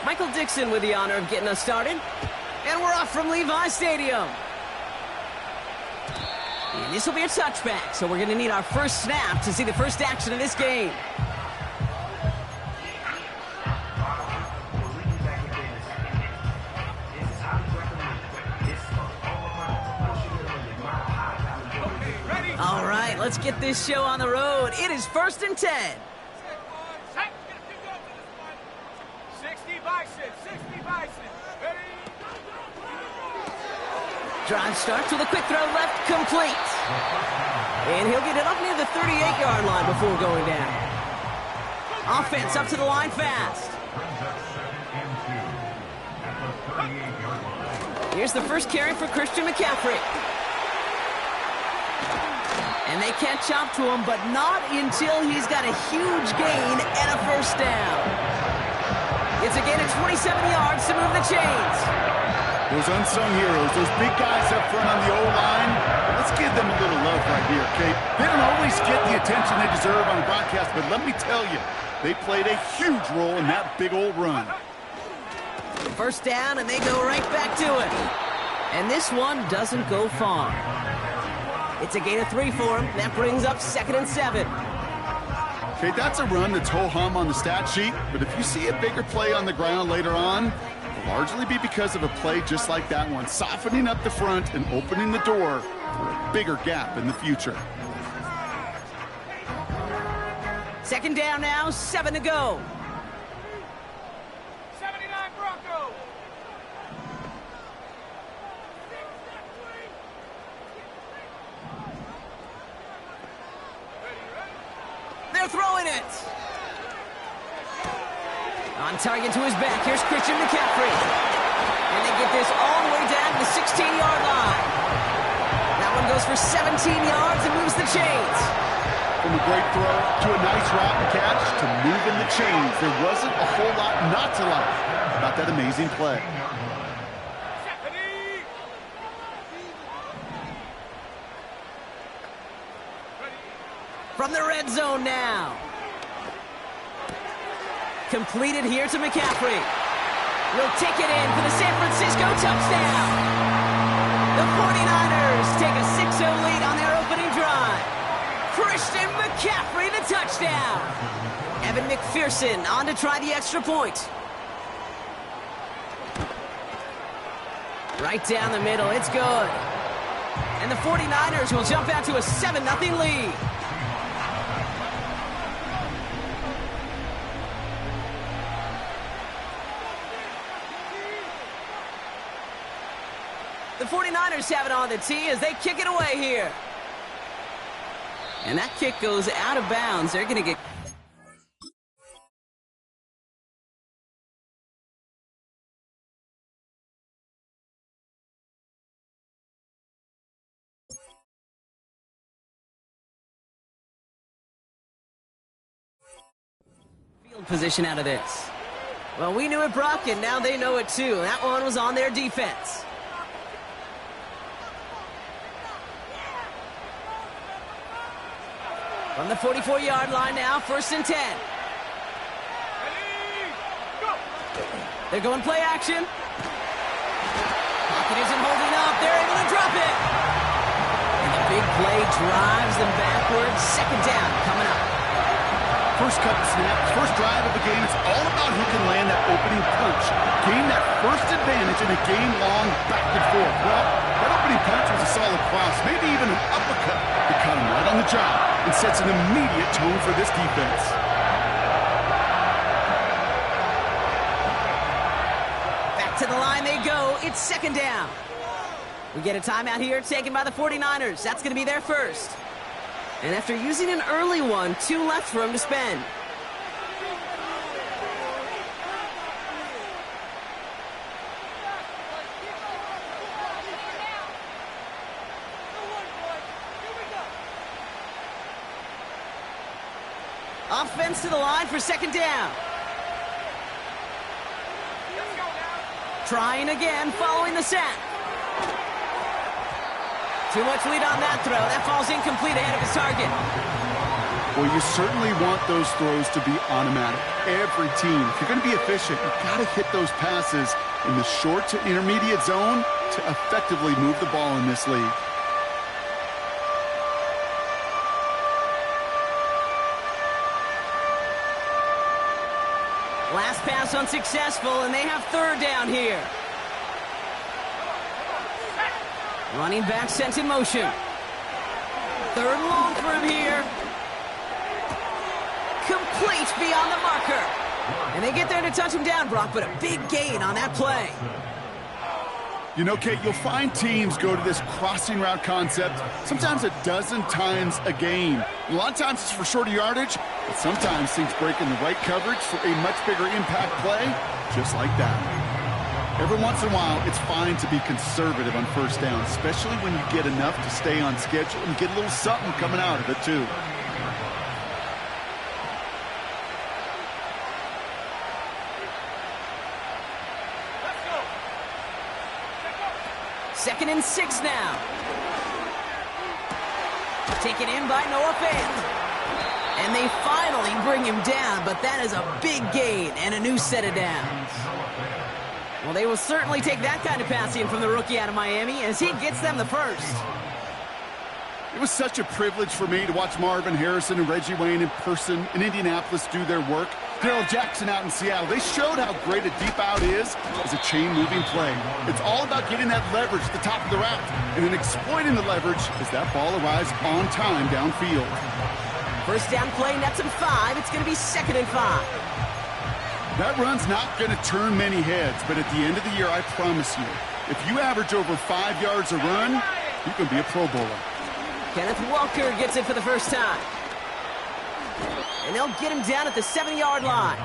Michael Dixon with the honor of getting us started. And we're off from Levi Stadium. And this will be a touchback, so we're going to need our first snap to see the first action of this game. All right, let's get this show on the road. It is 1st and 10. Drive starts with a quick throw left, complete. And he'll get it up near the 38-yard line before going down. Offense up to the line fast. Here's the first carry for Christian McCaffrey. And they can't chop to him, but not until he's got a huge gain and a first down. It's a gain of 27 yards to move the chains. Those unsung heroes, those big guys up front on the O-line, let's give them a little love right here, okay? They don't always get the attention they deserve on the broadcast, but let me tell you, they played a huge role in that big old run. First down, and they go right back to it. And this one doesn't go far. It's a gain of 3 for him. That brings up 2nd and 7. Okay, that's a run that's ho-hum on the stat sheet, but if you see a bigger play on the ground later on, it'll largely be because of a play just like that one, softening up the front and opening the door for a bigger gap in the future. 2nd down now, 7 to go. 79 Bronco. They're throwing it. On target to his back. Here's Christian McCaffrey. And they get this all the way down to the 16-yard line. That one goes for 17 yards and moves the chains. From a great throw to a nice route and catch to moving the chains. There wasn't a whole lot not to like about that amazing play. From the red zone now. Completed here to McCaffrey. Will take it in for the San Francisco touchdown. The 49ers take a 6-0 lead on their opening drive. Christian McCaffrey, the touchdown. Evan McPherson on to try the extra point. Right down the middle, it's good. And the 49ers will jump out to a 7-0 lead. The 49ers have it on the tee as they kick it away here. And that kick goes out of bounds. They're going to get... field position out of this. Well, we knew it, Brock, and now they know it too. That one was on their defense. From the 44-yard line now, 1st and 10. They're going play action. Pocket isn't holding up. They're able to drop it. And the big play drives them backwards. 2nd down coming up. First couple snaps, first drive of the game, it's all about who can land that opening punch. Gain that first advantage in a game-long back and forth. Well, that opening punch was a solid cross, maybe even an uppercut that caught him right on the job and sets an immediate tone for this defense. Back to the line they go. It's 2nd down. We get a timeout here taken by the 49ers. That's going to be their first. And after using an early one, 2 left for him to spend. Offense to the line for 2nd down. Trying again, following the sack. Too much lead on that throw. That falls incomplete ahead of his target. Well, you certainly want those throws to be automatic. Every team, if you're going to be efficient, you've got to hit those passes in the short to intermediate zone to effectively move the ball in this league. Last pass unsuccessful, and they have third down here. Running back sent in motion. Third and long for him here. Complete beyond the marker. And they get there to touch him down, Brock, but a big gain on that play. You know, Kate, you'll find teams go to this crossing route concept sometimes a dozen times a game. And a lot of times it's for shorter yardage, but sometimes things break in the right coverage for a much bigger impact play, just like that. Every once in a while, it's fine to be conservative on first down, especially when you get enough to stay on schedule and get a little something coming out of it, too. Second and 6 now. Taken in by Noah Fant. And they finally bring him down, but that is a big gain and a new set of downs. Well, they will certainly take that kind of passing from the rookie out of Miami as he gets them the first. It was such a privilege for me to watch Marvin Harrison and Reggie Wayne in person in Indianapolis do their work. Darrell Jackson out in Seattle. They showed how great a deep out is as a chain-moving play. It's all about getting that leverage at the top of the route and then exploiting the leverage as that ball arrives on time downfield. First down play nets him 5. It's going to be 2nd and 5. That run's not going to turn many heads, but at the end of the year, I promise you, if you average over 5 yards a run, you can be a Pro Bowler. Kenneth Walker gets it for the first time. And they'll get him down at the 7-yard line.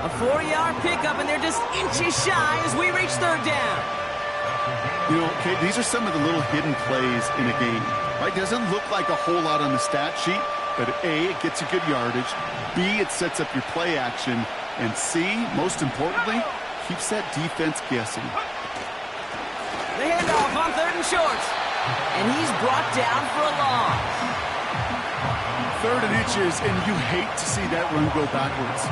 A 4-yard pickup, and they're just inches shy as we reach third down. You know, Kate, these are some of the little hidden plays in a game. Right? Doesn't look like a whole lot on the stat sheet, but A, it gets you good yardage. B, it sets up your play action. And C, most importantly, keeps that defense guessing. The handoff on 3rd and short. And he's brought down for a loss. 3rd and inches, and you hate to see that run go backwards.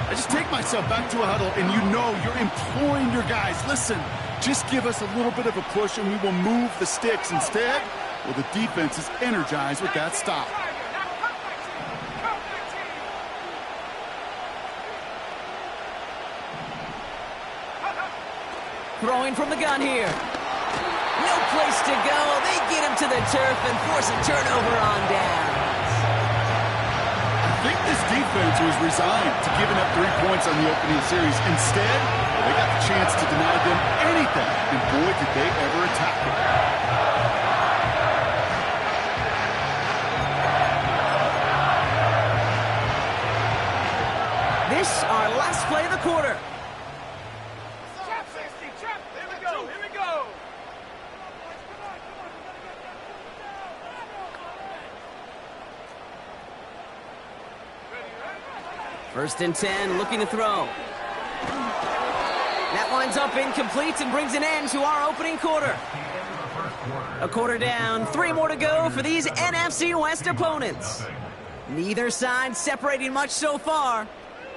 I just take myself back to a huddle, and you know you're imploring your guys, listen, just give us a little bit of a push, and we will move the sticks. Instead, well, the defense is energized with that stop. Throwing from the gun here. No place to go. They get him to the turf and force a turnover on down. I think this defense was resigned to giving up 3 points on the opening series. Instead, they got the chance to deny them anything, and boy, did they ever attack it. This, our last play of the quarter. First and 10, looking to throw. That winds up incomplete and brings an end to our opening quarter. A quarter down, 3 more to go for these NFC West opponents. Neither side separating much so far.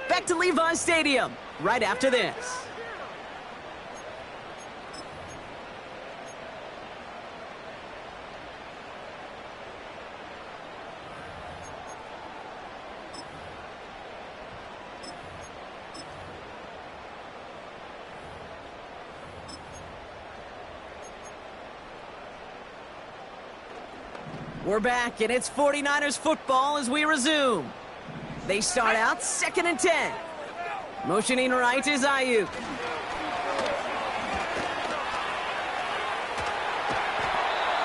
Back to Levi's Stadium right after this. We're back, and it's 49ers football as we resume. They start out 2nd and 10. Motioning right is Ayuk.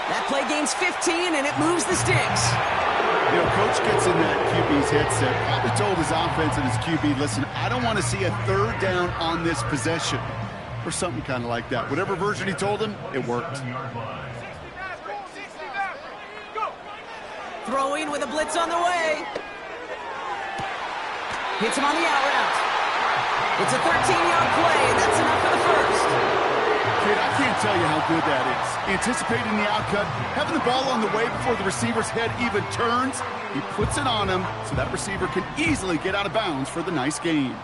That play gains 15, and it moves the sticks. You know, Coach gets in that QB's headset, probably told his offense and his QB, listen, I don't want to see a 3rd down on this possession. Or something kind of like that. Whatever version he told him, it worked. Throwing with a blitz on the way. Hits him on the out route. It's a 13-yard play, and that's enough for the first. Kid, I can't tell you how good that is. Anticipating the outcut, having the ball on the way before the receiver's head even turns, he puts it on him so that receiver can easily get out of bounds for the nice gain.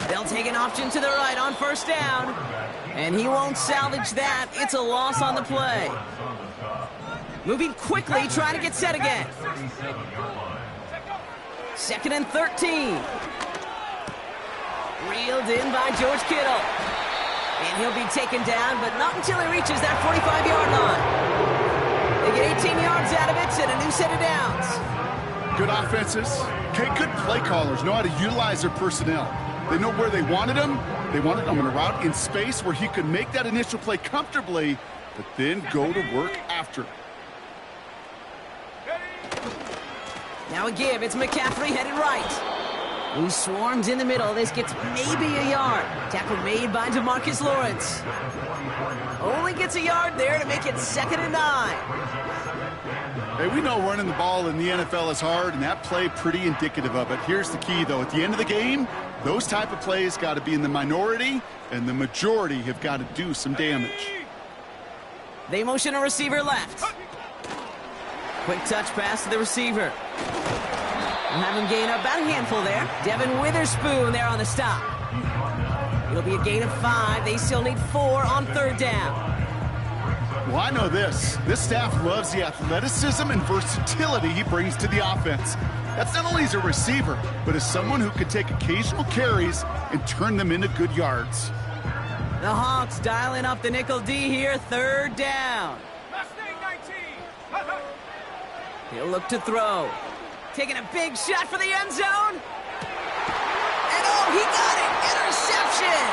They'll take an option to the right on first down. And he won't salvage that. It's a loss on the play. Moving quickly, trying to get set again. 2nd and 13. Reeled in by George Kittle. And he'll be taken down, but not until he reaches that 45-yard line. They get 18 yards out of it and a new set of downs. Good offenses. Okay, good play callers know how to utilize their personnel. They know where they wanted him. They wanted him in a route in space where he could make that initial play comfortably, but then go to work after. Now a give. It's McCaffrey headed right. He swarms in the middle. This gets maybe a yard. Tackle made by DeMarcus Lawrence. Only gets a yard there to make it 2nd and 9. Hey, we know running the ball in the NFL is hard, and that play pretty indicative of it. Here's the key, though. At the end of the game, those type of plays got to be in the minority, and the majority have got to do some damage. They motion a receiver left. Quick touch pass to the receiver. We'll have him gain about a handful there. Devin Witherspoon there on the stop. It'll be a gain of 5. They still need 4 on 3rd down. Well, I know this. This staff loves the athleticism and versatility he brings to the offense. That's not only as a receiver, but as someone who can take occasional carries and turn them into good yards. The Hawks dialing up the nickel D here, 3rd down. He'll look to throw. Taking a big shot for the end zone. And oh, he got it! Interception!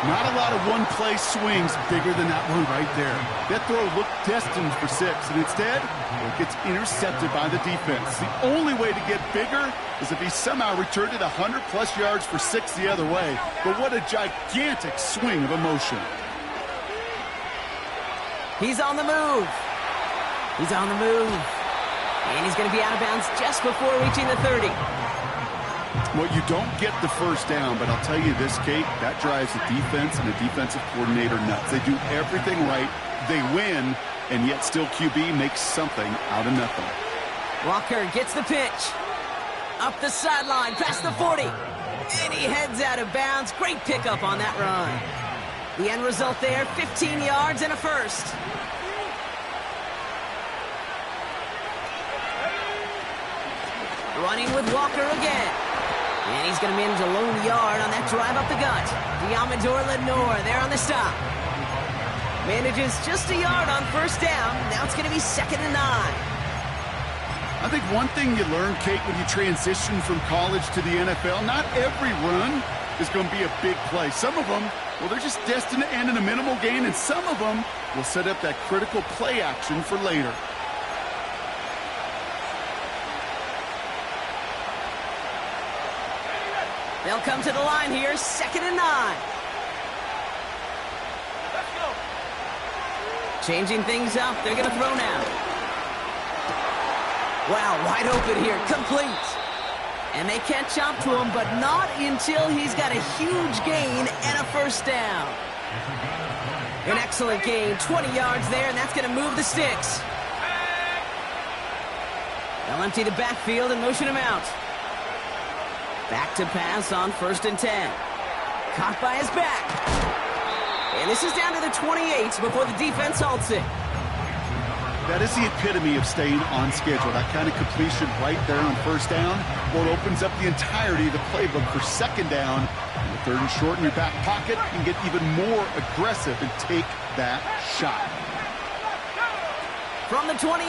Not a lot of one-play swings bigger than that one right there. That throw looked destined for 6, and instead, it gets intercepted by the defense. The only way to get bigger is if he somehow returned it 100-plus yards for 6 the other way. But what a gigantic swing of emotion. He's on the move. He's on the move. And he's going to be out of bounds just before reaching the 30. Well, you don't get the first down, but I'll tell you this, Kate, that drives the defense and the defensive coordinator nuts. They do everything right, they win, and yet still QB makes something out of nothing. Walker gets the pitch. Up the sideline, past the 40. And he heads out of bounds. Great pickup on that run. The end result there, 15 yards and a first. Running with Walker again. And he's going to manage a lone yard on that drive up the gut. Diamador Lenore there on the stop. Manages just a yard on first down. Now it's going to be 2nd and 9. I think one thing you learn, Kate, when you transition from college to the NFL, not every run is going to be a big play. Some of them, well, they're just destined to end in a minimal gain, and some of them will set up that critical play action for later. They'll come to the line here, 2nd and 9. Let's go. Changing things up, they're going to throw now. Wow, wide open here, complete. And they catch up to him, but not until he's got a huge gain and a first down. An excellent gain, 20 yards there, and that's going to move the sticks. They'll empty the backfield and motion him out. Back to pass on 1st and 10. Caught by his back. And this is down to the 28 before the defense halts it. That is the epitome of staying on schedule. That kind of completion right there on first down, well, it opens up the entirety of the playbook for 2nd down. And with 3rd and short in your back pocket, you can get even more aggressive and take that shot. From the 28.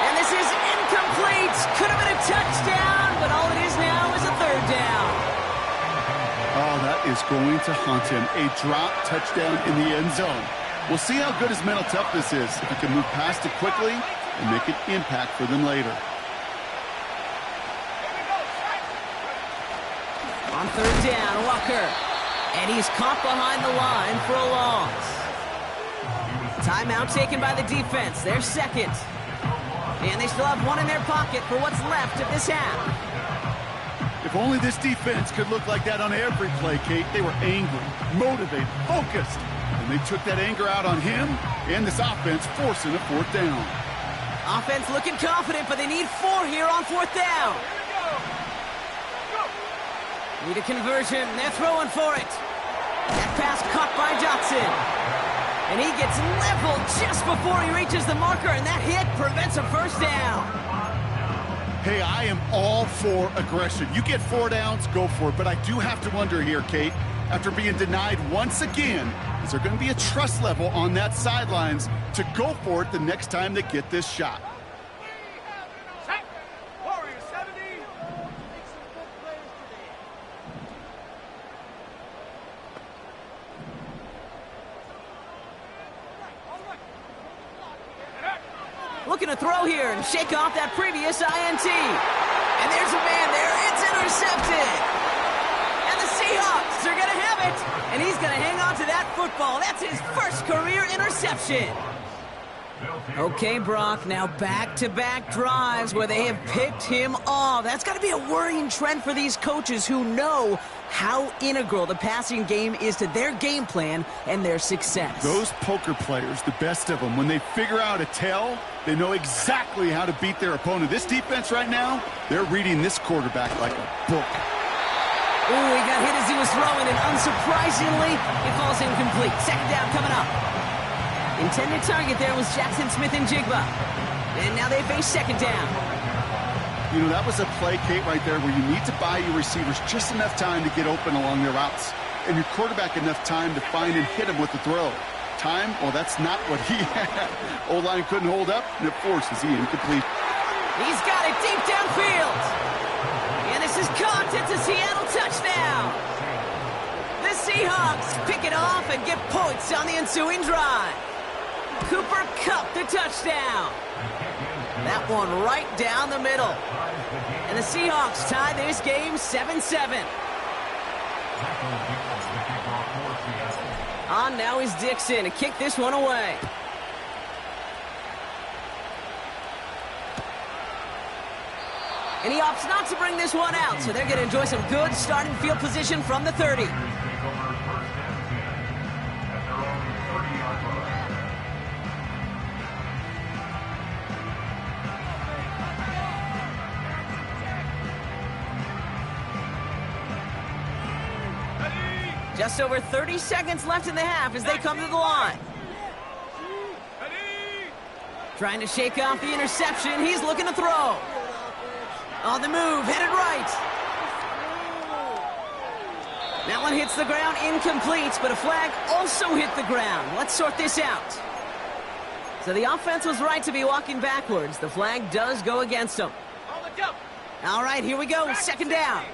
And this is incomplete. Could have been a touchdown, but all it is now is a 3rd down. Oh, that is going to haunt him. A drop touchdown in the end zone. We'll see how good his mental toughness is, if he can move past it quickly and make an impact for them later. On 3rd down, Walker. And he's caught behind the line for a loss. Timeout taken by the defense. Their 2nd. And they still have one in their pocket for what's left of this half. If only this defense could look like that on every play, Kate. They were angry, motivated, focused. And they took that anger out on him and this offense, forcing a fourth down. Offense looking confident, but they need 4 here on fourth down. Need a conversion. They're throwing for it. That pass caught by Johnson. And he gets leveled just before he reaches the marker, and that hit prevents a first down. Hey, I am all for aggression. You get 4 downs, go for it. But I do have to wonder here, Kate, after being denied once again, is there going to be a trust level on that sidelines to go for it the next time they get this shot? Looking to throw here and shake off that previous INT. And there's a man there. It's intercepted. And the Seahawks are going to have it. And he's going to hang on to that football. That's his first career interception. Okay, Brock, now back-to-back drives where they have picked him off. That's got to be a worrying trend for these coaches who know how integral the passing game is to their game plan and their success. Those poker players, the best of them, when they figure out a tell, they know exactly how to beat their opponent. This defense right now, they're reading this quarterback like a book. Ooh, he got hit as he was throwing, and unsurprisingly, it falls incomplete. Second down coming up. Intended target there was Jackson Smith and Jigba. And now they face second down. You know, that was a play, Kate, right there where you need to buy your receivers just enough time to get open along their routes. And your quarterback enough time to find and hit him with the throw. Time? Well, that's not what he had. O-line couldn't hold up, and it forces the incomplete. He's got it deep downfield. And this is caught. It's a Seattle touchdown. The Seahawks pick it off and get points on the ensuing drive. Cooper Kupp the touchdown. That one right down the middle. And the Seahawks tie this game 7-7. On now is Dixon to kick this one away. And he opts not to bring this one out, so they're going to enjoy some good starting field position from the 30. Just over 30 seconds left in the half as they come to the line. Trying to shake off the interception. He's looking to throw. On the move, headed right. That one hits the ground, incomplete, but a flag also hit the ground. Let's sort this out. So the offense was right to be walking backwards. The flag does go against them. All right, here we go. Second down.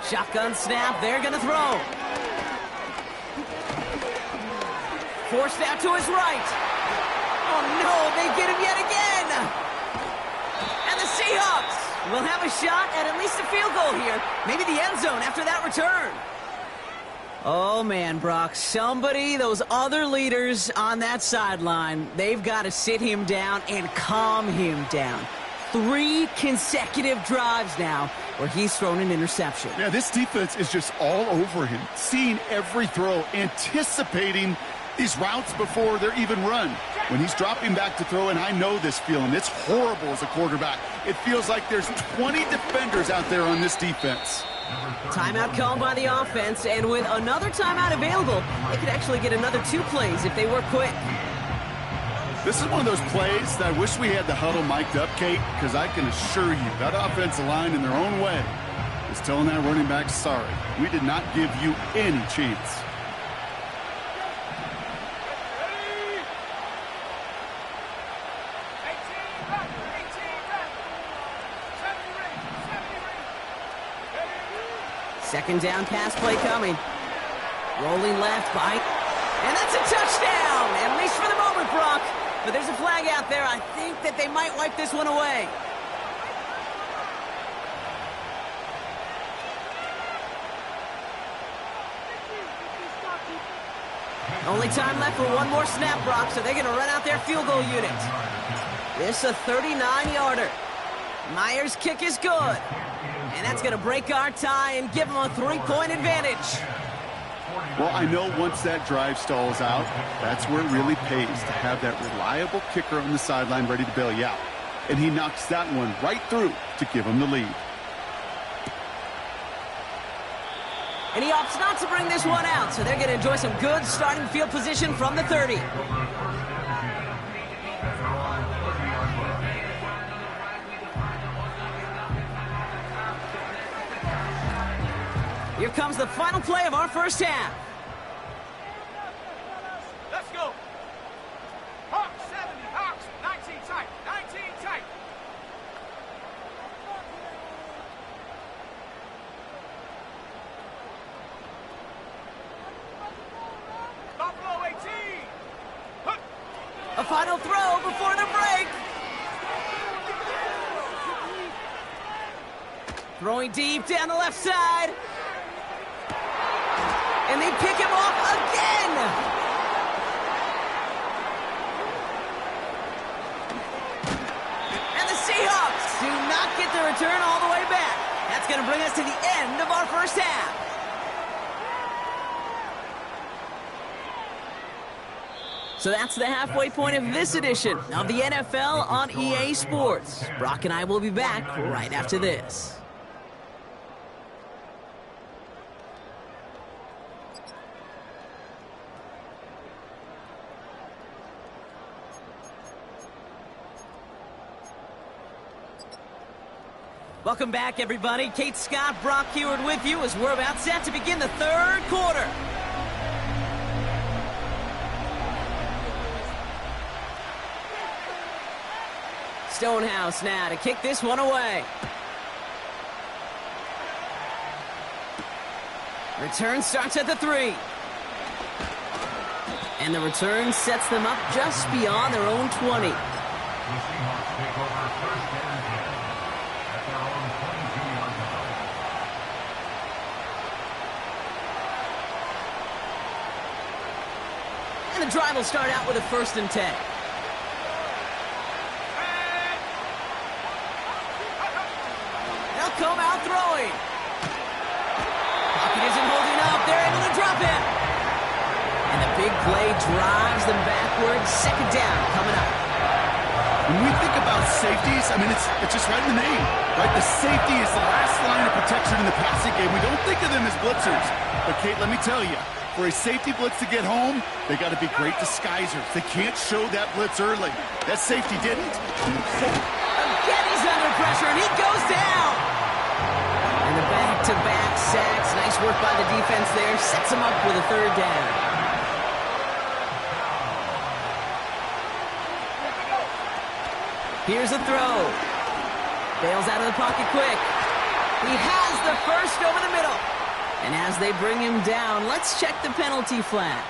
Shotgun snap, they're going to throw. Forced out to his right. Oh no, they get him yet again. And the Seahawks will have a shot at least a field goal here. Maybe the end zone after that return. Oh man, Brock, somebody, those other leaders on that sideline, they've got to sit him down and calm him down. 3 consecutive drives now where he's thrown an interception. Yeah, this defense is just all over him, seeing every throw, anticipating these routes before they're even run. When he's dropping back to throw, and I know this feeling, it's horrible as a quarterback. It feels like there's 20 defenders out there on this defense. Timeout called by the offense, and with another timeout available, they could actually get another 2 plays if they were quick. This is one of those plays that I wish we had the huddle mic'd up, Kate, because I can assure you that offensive line in their own way is telling that running back, sorry, we did not give you any chance. Second down pass play coming. Rolling left by, and that's a touchdown, at least for the moment, Brock. But there's a flag out there. I think that they might wipe this one away. Only time left for one more snap, Brock, so they're going to run out their field goal unit. This is a 39-yarder. Myers' kick is good. And that's going to break our tie and give them a 3-point advantage. Well, I know once that drive stalls out, that's where it really pays to have that reliable kicker on the sideline ready to bail you out. And he knocks that one right through to give him the lead. And he opts not to bring this one out, so they're going to enjoy some good starting field position from the 30. Here comes the final play of our first half. Let's go. Hawks 70, Hawks 19 tight, 19 tight. Buffalo 18. Hook. A final throw before the break. Throwing deep down the left side. And they pick him off again. And the Seahawks do not get the return all the way back. That's going to bring us to the end of our first half. So that's the halfway point of this edition of the NFL on EA Sports. Brock and I will be back right after this. Welcome back, everybody. Kate Scott, Brock Heward with you as we're about set to begin the third quarter. Stonehouse now to kick this one away. Return starts at the 3. And the return sets them up just beyond their own 20. And the drive will start out with a 1st and 10. They'll come out throwing. Pocket isn't holding up. They're able to drop him. And the big play drives them backwards. 2nd down coming up. When we think about safeties, I mean, it's just right in the name, right? The safety is the last line of protection in the passing game. We don't think of them as blitzers. But, Kate, let me tell you, for a safety blitz to get home, they got to be great disguisers. They can't show that blitz early. That safety didn't. Again, he's under pressure, and he goes down. And the back-to-back sacks. Nice work by the defense there. Sets him up with a 3rd down. Here's a throw. Bails out of the pocket quick. He has the first over the middle. And as they bring him down, let's check the penalty flag.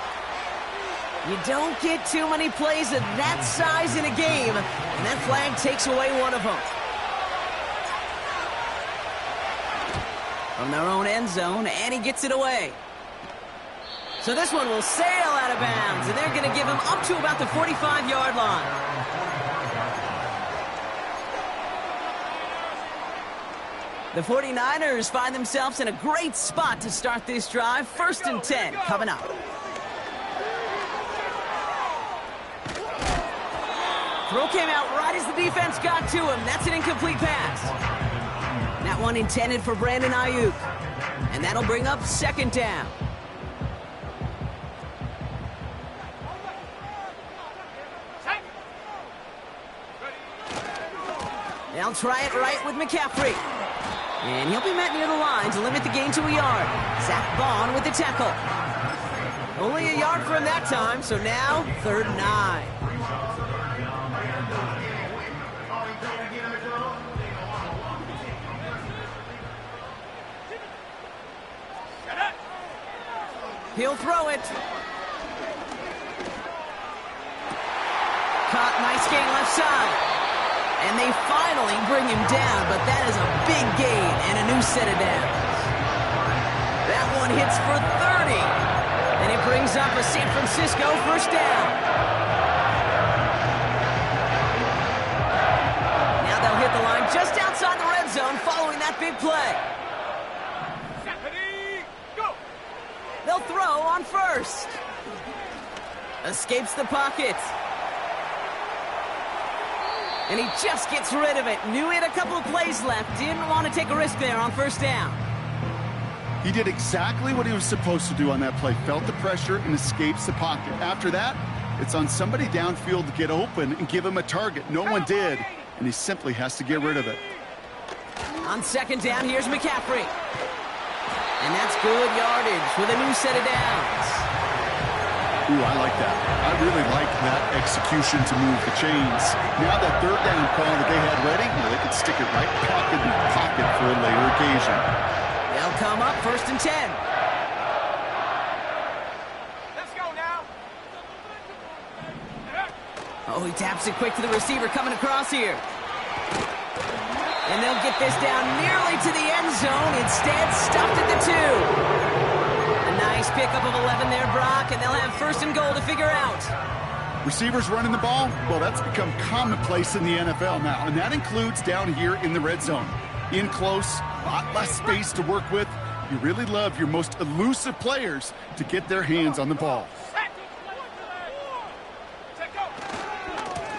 You don't get too many plays of that size in a game, and that flag takes away one of them. From their own end zone, and he gets it away. So this one will sail out of bounds, and they're going to give him up to about the 45-yard line. The 49ers find themselves in a great spot to start this drive. 1st and 10 coming up. Throw came out right as the defense got to him. That's an incomplete pass. That one intended for Brandon Ayuk. And that'll bring up 2nd down. They'll try it right with McCaffrey. And he'll be met near the line to limit the gain to a yard. Zach Bond with the tackle. Only a yard for him that time, so now 3rd and 9. He'll throw it. Caught, nice gain left side. And they finally bring him down, but that is a big gain and a new set of downs. That one hits for 30. And it brings up a San Francisco first down. Now they'll hit the line just outside the red zone following that big play. Go! They'll throw on first. Escapes the pocket. And he just gets rid of it. Knew he had a couple of plays left. Didn't want to take a risk there on first down. He did exactly what he was supposed to do on that play. Felt the pressure and escapes the pocket. After that, it's on somebody downfield to get open and give him a target. No one did, and he simply has to get rid of it. On second down, here's McCaffrey. And that's good yardage with a new set of downs. Ooh, I like that. I really like that execution to move the chains. Now that third down call that they had ready, well, they could stick it right back in the pocket for a later occasion. They'll come up first and 10. Let's go now. Oh, he taps it quick to the receiver coming across here. And they'll get this down nearly to the end zone. Instead, stuffed at the 2. A nice pickup of 11 there, Brock, and they'll have first and goal to figure out. Receivers running the ball, well, that's become commonplace in the NFL now, and that includes down here in the red zone. In close, a lot less space to work with. You really love your most elusive players to get their hands on the ball.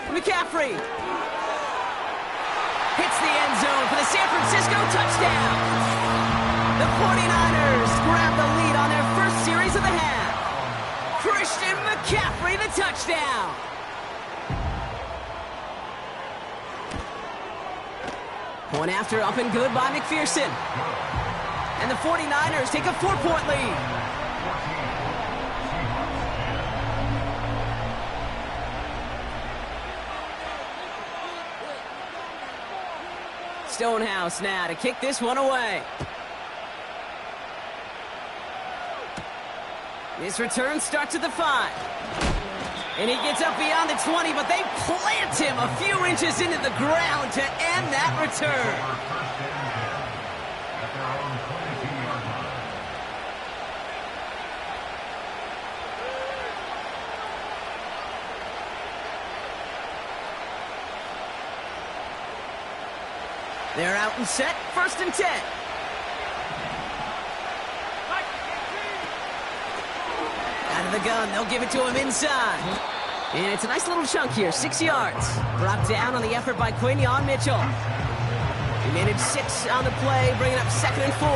McCaffrey hits the end zone for the San Francisco touchdown. The 49ers grab the lead on their first series of the half. Christian McCaffrey, the touchdown. Point after up and good by McPherson. And the 49ers take a 4-point lead. Stonehouse now to kick this one away. This return starts at the 5. And he gets up beyond the 20, but they plant him a few inches into the ground to end that return. They're out and set, first and 10. Out of the gun, they'll give it to him inside. And it's a nice little chunk here, 6 yards. Brought down on the effort by Quinion Mitchell. He managed 6 on the play, bringing up second and 4.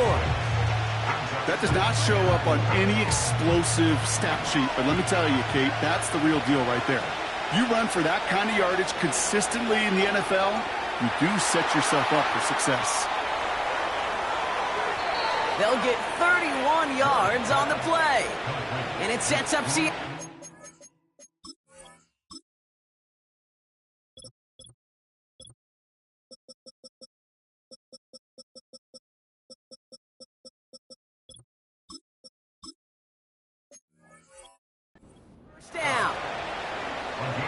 That does not show up on any explosive stat sheet, but let me tell you, Kate, that's the real deal right there. You run for that kind of yardage consistently in the NFL, you do set yourself up for success. They'll get 31 yards on the play. And it sets up down.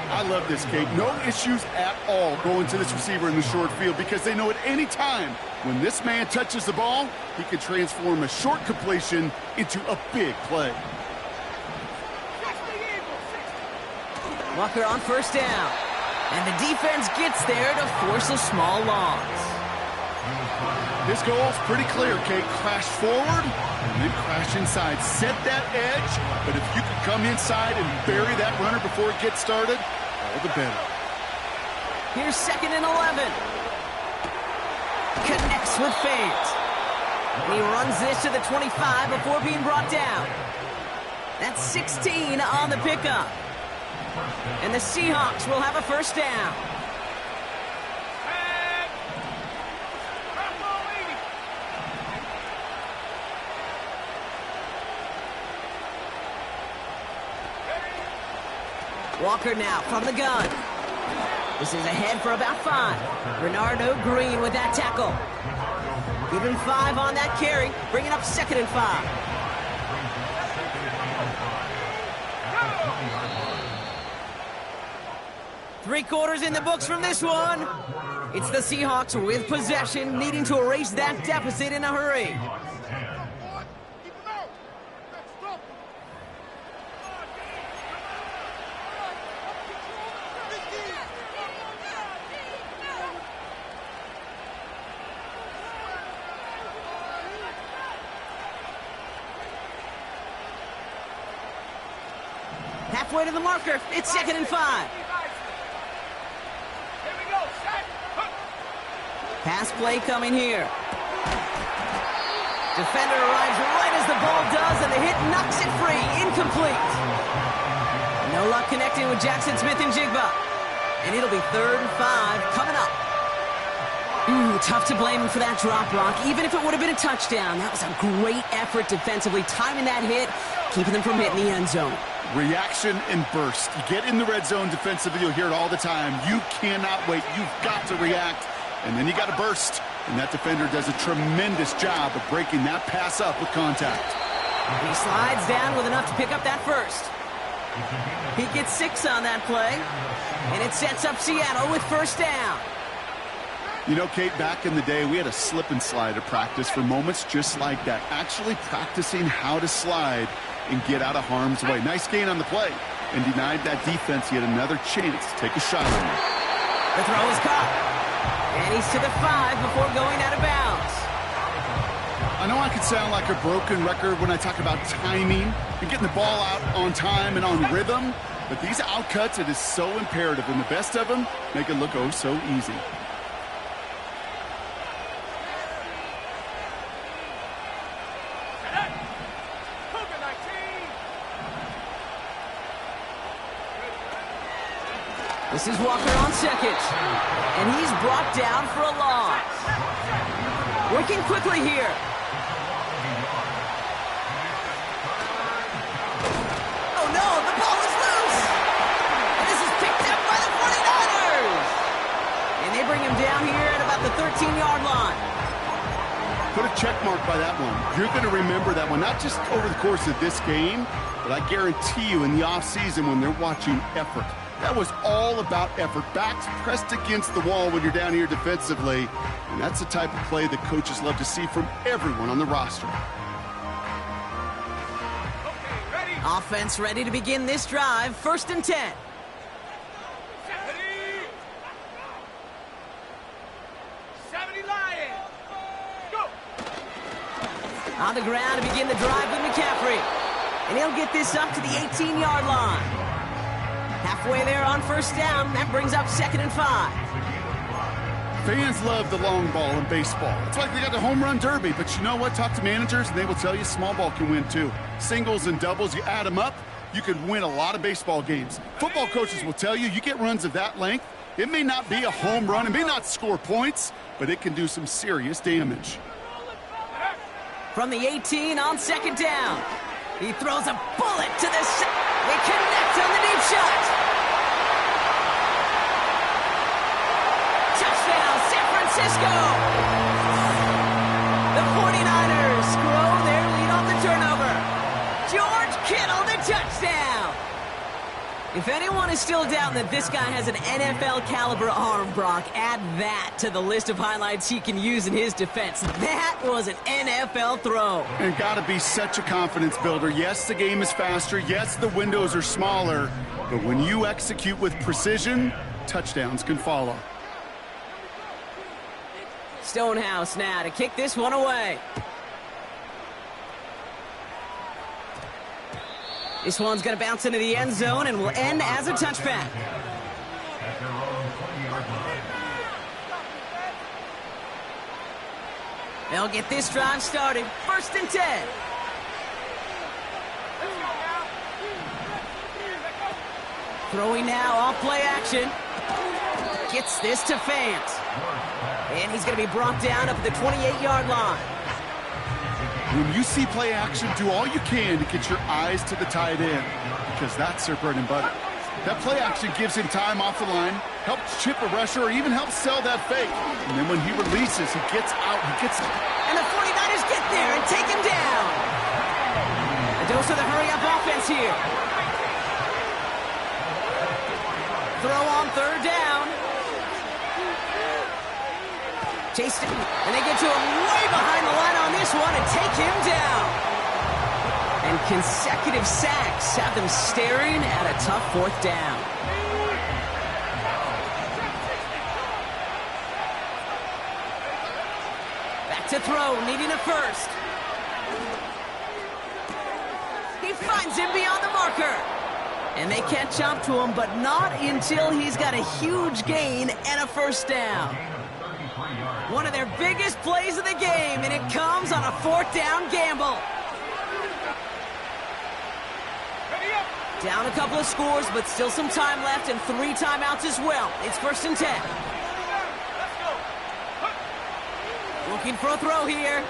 I love this, Kate. No issues at all going to this receiver in the short field because they know at any time when this man touches the ball, he can transform a short completion into a big play. Walker on first down. And the defense gets there to force a small loss. His goal is pretty clear, Kate. Crash forward and then crash inside. Set that edge, but if you can come inside and bury that runner before it gets started, all the better. Here's second and 11. Connects with Fant. And he runs this to the 25 before being brought down. That's 16 on the pickup. And the Seahawks will have a first down. Walker now from the gun. This is ahead for about 5. Bernardo Green with that tackle. Give him 5 on that carry, bringing up second and 5. Three quarters in the books from this one. It's the Seahawks with possession, needing to erase that deficit in a hurry. halfway to the marker. It's 2nd and 5. Here we go. Set. Hook. Pass play coming here. Defender arrives right as the ball does, and the hit knocks it free. Incomplete. No luck connecting with Jackson Smith and Jigba. And it'll be 3rd and 5 coming up. Tough to blame him for that drop, Rock. Even if it would have been a touchdown, that was a great effort defensively, timing that hit, keeping them from hitting the end zone. Reaction and burst. You get in the red zone defensively, you'll hear it all the time. You cannot wait. You've got to react, and then you got to burst. And that defender does a tremendous job of breaking that pass up with contact. He slides down with enough to pick up that first. He gets 6 on that play, and it sets up Seattle with 1st down. You know, Kate, back in the day, we had a slip and slide at practice for moments just like that. Actually practicing how to slide and get out of harm's way. Nice gain on the play, and denied that defense yet another chance to take a shot on him. The throw is caught, and he's to the 5 before going out of bounds. I know I could sound like a broken record when I talk about timing and getting the ball out on time and on rhythm, but these outcuts, it is so imperative, and the best of them make it look oh so easy. This is Walker on 2nd, and he's brought down for a loss. Working quickly here. Oh no, the ball is loose! And this is picked up by the 49ers! And they bring him down here at about the 13-yard line. Put a check mark by that one. You're going to remember that one, not just over the course of this game, but I guarantee you in the offseason when they're watching effort. That was all about effort. Backs pressed against the wall when you're down here defensively. And that's the type of play that coaches love to see from everyone on the roster. Okay, ready. Offense ready to begin this drive. 1st and 10. Ready. 70 Lions. Go. On the ground to begin the drive with McCaffrey. And he'll get this up to the 18-yard line. Halfway there on 1st down. That brings up 2nd and 5. Fans love the long ball in baseball. It's like they got the home run derby, but you know what? Talk to managers, and they will tell you small ball can win too. Singles and doubles, you add them up, you can win a lot of baseball games. Football coaches will tell you, you get runs of that length, it may not be a home run, it may not score points, but it can do some serious damage. From the 18 on 2nd down. He throws a bullet to the They connect on the deep shot. Touchdown, San Francisco. The 49ers grow their lead on the turnover. George Kittle, the touchdown. If anyone is still doubting that this guy has an NFL caliber arm, Brock, add that to the list of highlights he can use in his defense. That was an NFL throw. And gotta be such a confidence builder. Yes, the game is faster. Yes, the windows are smaller. But when you execute with precision, touchdowns can follow. Stonehouse now to kick this one away. This one's going to bounce into the end zone and will end as a touchback. They'll get this drive started. 1st and 10. Throwing now off play action. Gets this to Fant. And he's going to be brought down up at the 28-yard line. When you see play action, do all you can to get your eyes to the tight end, because that's their bread and butter. That play action gives him time off the line, helps chip a rusher, or even helps sell that fake. And then when he releases, he gets out, And the 49ers get there and take him down. A dose of the hurry-up offense here. Throw on 3rd down. Chased it, and they get to him way behind the line on this one and take him down. And consecutive sacks have them staring at a tough 4th down. Back to throw, needing a first. He finds him beyond the marker. And they catch up to him, but not until he's got a huge gain and a first down. One of their biggest plays of the game, and it comes on a 4th down gamble. Down a couple of scores, but still some time left and 3 timeouts as well. It's 1st and 10. Looking for a throw here.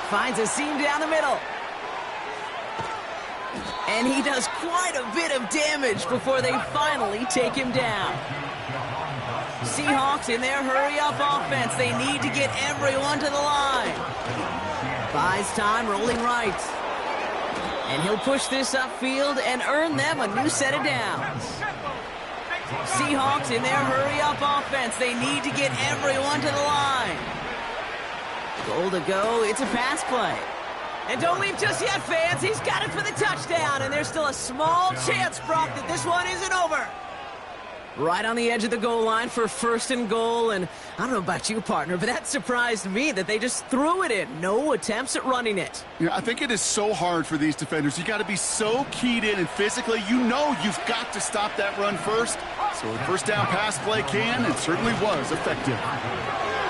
Finds a seam down the middle. And he does quite a bit of damage before they finally take him down. Seahawks in their hurry-up offense. They need to get everyone to the line. Buys time, rolling right. And he'll push this upfield and earn them a new set of downs. Seahawks in their hurry-up offense. They need to get everyone to the line. Goal to go. It's a pass play. And don't leave just yet, fans. He's got it for the touchdown. And there's still a small chance, Brock, that this one isn't over. Right on the edge of the goal line for 1st and goal. And I don't know about you, partner, but that surprised me that they just threw it in. No attempts at running it. Yeah, I think it is so hard for these defenders. You got to be so keyed in, and physically, you know you've got to stop that run first. So the 1st down pass play can and certainly was effective.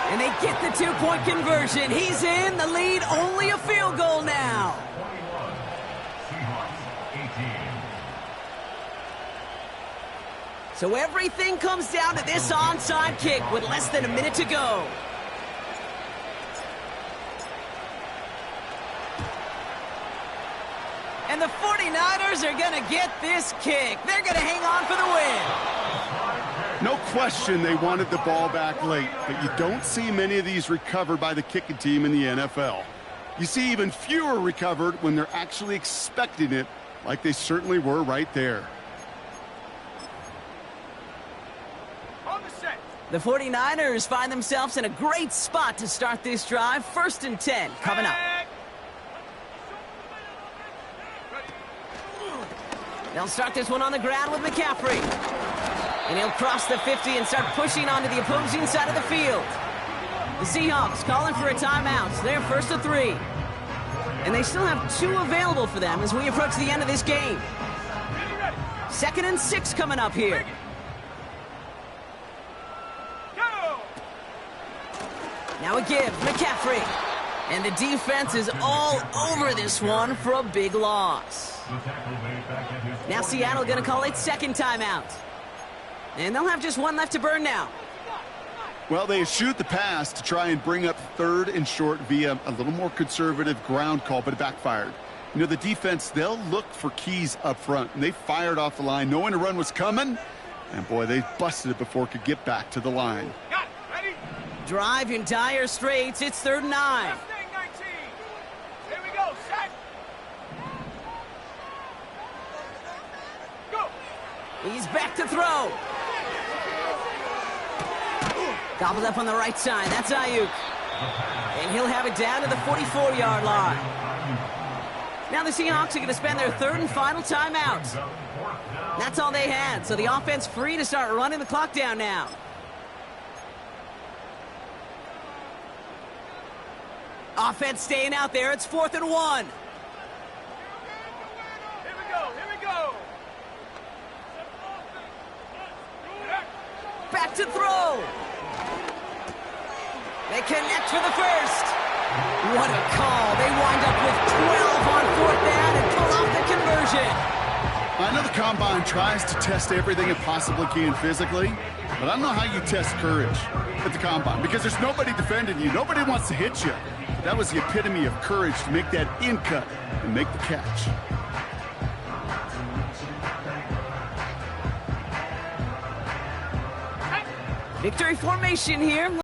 And they get the 2-point conversion. He's in. The lead, only a field goal now. So everything comes down to this onside kick with less than a minute to go. And the 49ers are going to get this kick. They're going to hang on for the win. No question they wanted the ball back late, but you don't see many of these recovered by the kicking team in the NFL. You see even fewer recovered when they're actually expecting it, like they certainly were right there. The 49ers find themselves in a great spot to start this drive. 1st and 10 coming up. They'll start this one on the ground with McCaffrey. And he'll cross the 50 and start pushing onto the opposing side of the field. The Seahawks calling for a timeout. They're 1st and 3. And they still have 2 available for them as we approach the end of this game. 2nd and 6 coming up here. Now a give, McCaffrey. And the defense is all over this one for a big loss. Now Seattle going to call it 2nd timeout. And they'll have just 1 left to burn now. Well, they shoot the pass to try and bring up 3rd and short via a little more conservative ground call, but it backfired. You know, the defense, they'll look for keys up front, and they fired off the line knowing a run was coming. And, boy, they busted it before it could get back to the line. Drive in dire straits. It's 3rd and 9. Here we go, set. Go. He's back to throw. Gobbled up on the right side. That's Ayuk. And he'll have it down to the 44-yard line. Now the Seahawks are going to spend their 3rd and final timeout. That's all they had, so the offense free to start running the clock down now. Offense staying out there. It's 4th and 1. Here we go, here we go. Back to throw. They connect for the first. What a call. They wind up with 12 on 4th down and pull off the conversion. I know the Combine tries to test everything it possibly can physically, but I don't know how you test courage at the Combine because there's nobody defending you. Nobody wants to hit you. That was the epitome of courage to make that in cut and make the catch. Victory formation here.